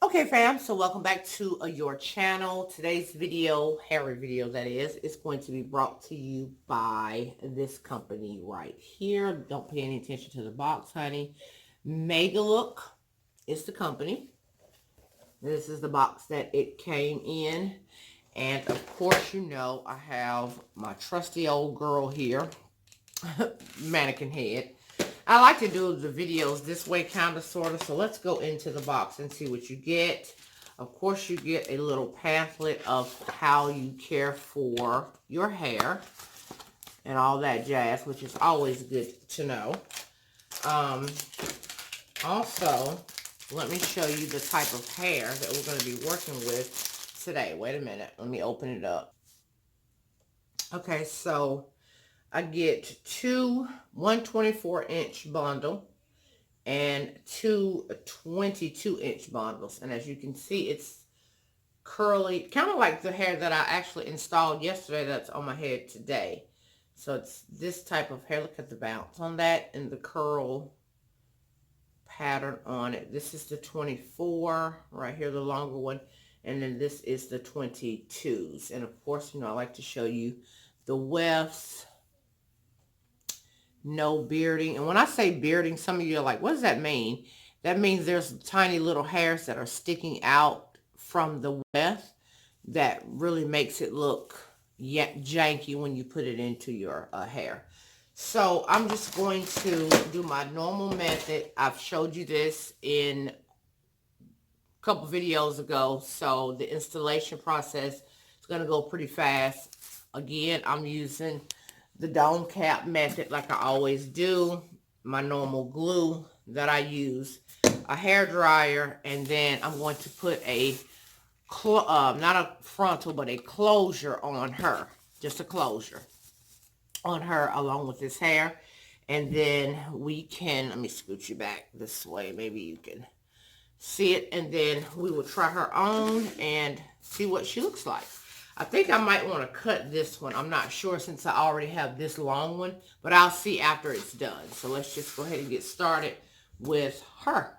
Okay, fam, so welcome back to your channel. Today's video, hair video that is going to be brought to you by this company right here. Don't pay any attention to the box, honey. Megalook is the company. This is the box that it came in. And of course, you know, I have my trusty old girl here, mannequin head. I like to do the videos this way, kind of, sort of. So let's go into the box and see what you get. Of course, you get a little pamphlet of how you care for your hair and all that jazz, which is always good to know. Also, let me show you the type of hair that we're going to be working with today. Wait a minute. Let me open it up. Okay, so I get one 24-inch bundle and two 22-inch bundles. And as you can see, it's curly, kind of like the hair that I actually installed yesterday that's on my head today. So it's this type of hair. Look at the bounce on that and the curl pattern on it. This is the 24 right here, the longer one. And then this is the 22s. And of course, you know, I like to show you the wefts. No bearding. And when I say bearding, some of you are like, what does that mean? That means there's tiny little hairs that are sticking out from the weft that really makes it look janky when you put it into your hair. So I'm just going to do my normal method. I've showed you this in a couple videos ago. So the installation process is going to go pretty fast. Again, I'm using the dome cap method like I always do, my normal glue that I use, a hair dryer, and then I'm going to put a, not a frontal, but a closure on her, just a closure on her along with this hair. And then we can, let me scoot you back this way, maybe you can see it, and then we will try her on and see what she looks like. I think I might want to cut this one. I'm not sure since I already have this long one, but I'll see after it's done. So let's just go ahead and get started with her.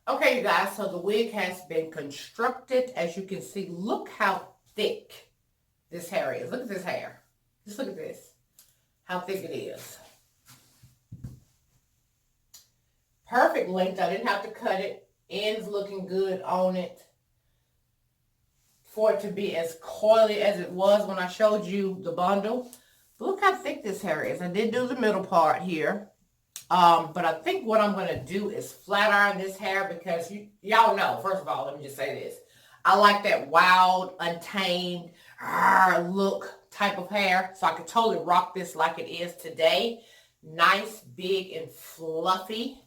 Okay, you guys, so the wig has been constructed. As you can see, look how thick this hair is. Look at this hair. Just look at this. How thick it is. Perfect length. I didn't have to cut it. Ends looking good on it. For it to be as coily as it was when I showed you the bundle. Look how thick this hair is. I did do the middle part here. But I think what I'm going to do is flat iron this hair because y'all know, first of all, let me just say this. I like that wild, untamed look type of hair. So I could totally rock this like it is today. Nice, big, and fluffy.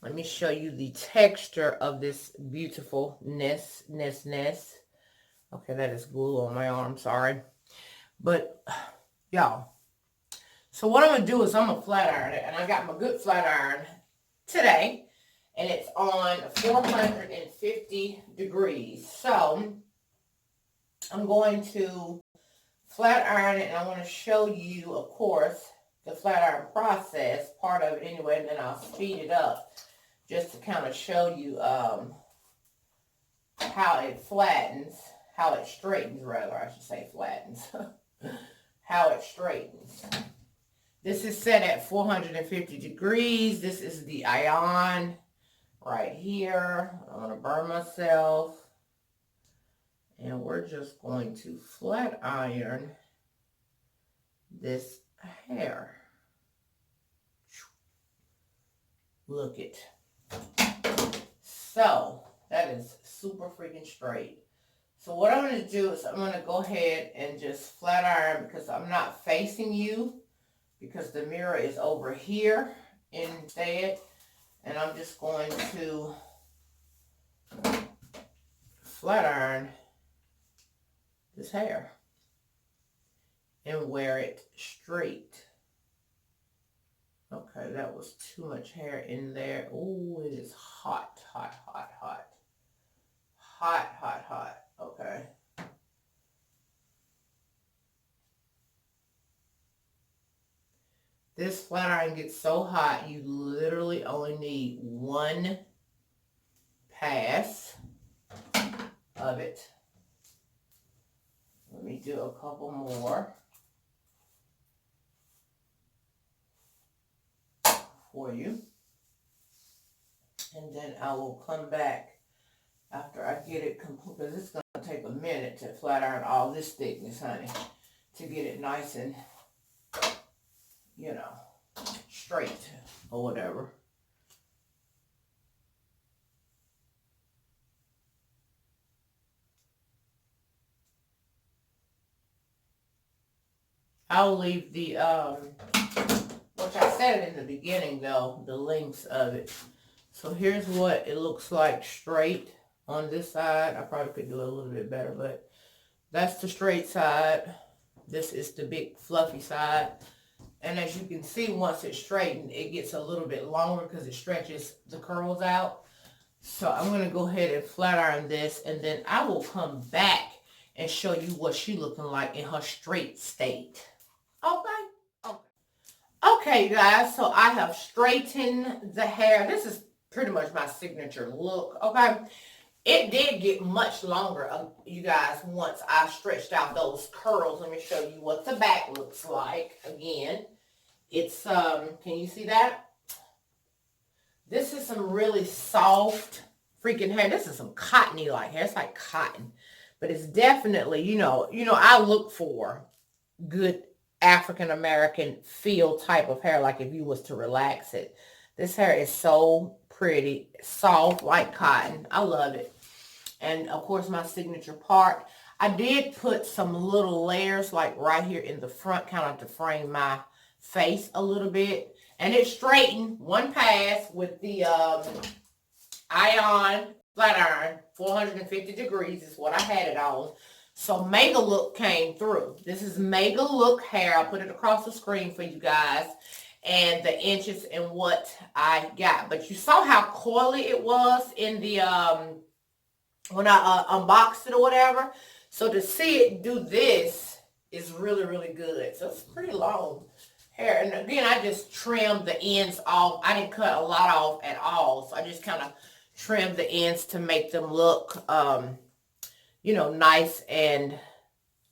Let me show you the texture of this beautifulness. Okay, that is glue on my arm, sorry. But, y'all. So what I'm going to do is I'm going to flat iron it. And I got my good flat iron today. And it's on 450 degrees. So I'm going to flat iron it. And I want to show you, of course, the flat iron process. Part of it anyway. And then I'll speed it up. Just to kind of show you how it flattens. How it straightens, rather. I should say flattens. How it straightens. This is set at 450 degrees. This is the ion right here. I'm going to burn myself. And we're just going to flat iron this hair. Look it. So, that is super freaking straight. So what I'm going to do is I'm going to go ahead and just flat iron because I'm not facing you. Because the mirror is over here instead. And I'm just going to flat iron this hair. And wear it straight. Okay, that was too much hair in there. Ooh, it is hot, hot, hot, hot. Hot, hot, hot. Okay. This flat iron gets so hot, you literally only need one pass of it. Let me do a couple more for you. And then I will come back after I get it complete, because it's going to take a minute to flat iron all this thickness, honey, to get it nice and, you know, straight or whatever. I'll leave the, which I said in the beginning though, the lengths of it. So here's what it looks like straight on this side. I probably could do it a little bit better, but that's the straight side. This is the big fluffy side. And as you can see, once it's straightened, it gets a little bit longer because it stretches the curls out. So I'm going to go ahead and flat iron this, and then I will come back and show you what she's looking like in her straight state. Okay? Okay. Okay, guys, so I have straightened the hair. This is pretty much my signature look, okay? It did get much longer, you guys, once I stretched out those curls. Let me show you what the back looks like again. It's, can you see that? This is some really soft freaking hair. This is some cottony-like hair. It's like cotton. But it's definitely, you know, I look for good African-American feel type of hair, like if you was to relax it. This hair is so pretty, soft like cotton. I love it. And of course my signature part. I did put some little layers like right here in the front, kind of to frame my face a little bit. And it straightened one pass with the ion flat iron, 450 degrees is what I had it on. So Megalook came through. This is Megalook Hair. I'll put it across the screen for you guys. And the inches and what I got. But you saw how coily it was in the, when I unboxed it or whatever. So to see it do this is really, really good. So it's pretty long hair. And again, I just trimmed the ends off. I didn't cut a lot off at all. So I just kind of trim the ends to make them look, you know, nice and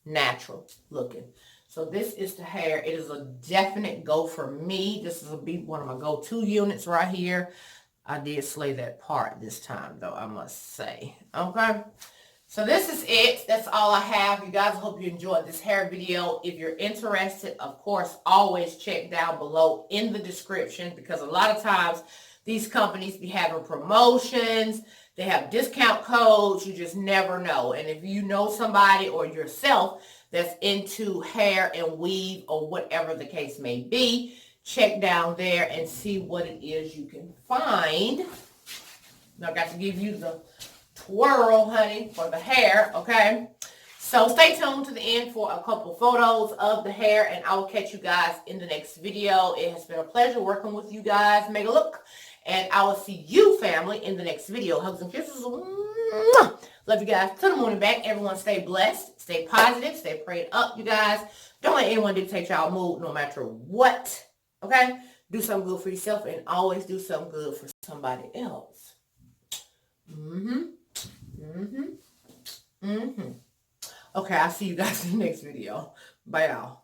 natural looking. So this is the hair. It is a definite go for me. This is be one of my go-to units right here. I did slay that part this time, though, I must say. Okay. So this is it. That's all I have. You guys, hope you enjoyed this hair video. If you're interested, of course, always check down below in the description, because a lot of times these companies be having promotions. They have discount codes. You just never know. And if you know somebody or yourself that's into hair and weave or whatever the case may be, check down there and see what it is you can find. Now, I got to give you the twirl, honey, for the hair, okay? So stay tuned to the end for a couple photos of the hair, and I will catch you guys in the next video. It has been a pleasure working with you guys, Megalook, and I will see you, family, in the next video. Hugs and kisses. Mwah! Love you guys to the moon and back. Everyone stay blessed, stay positive, stay prayed up, you guys. Don't let anyone dictate y'all mood no matter what, okay? Do something good for yourself and always do something good for somebody else. Okay, I'll see you guys in the next video. Bye, y'all.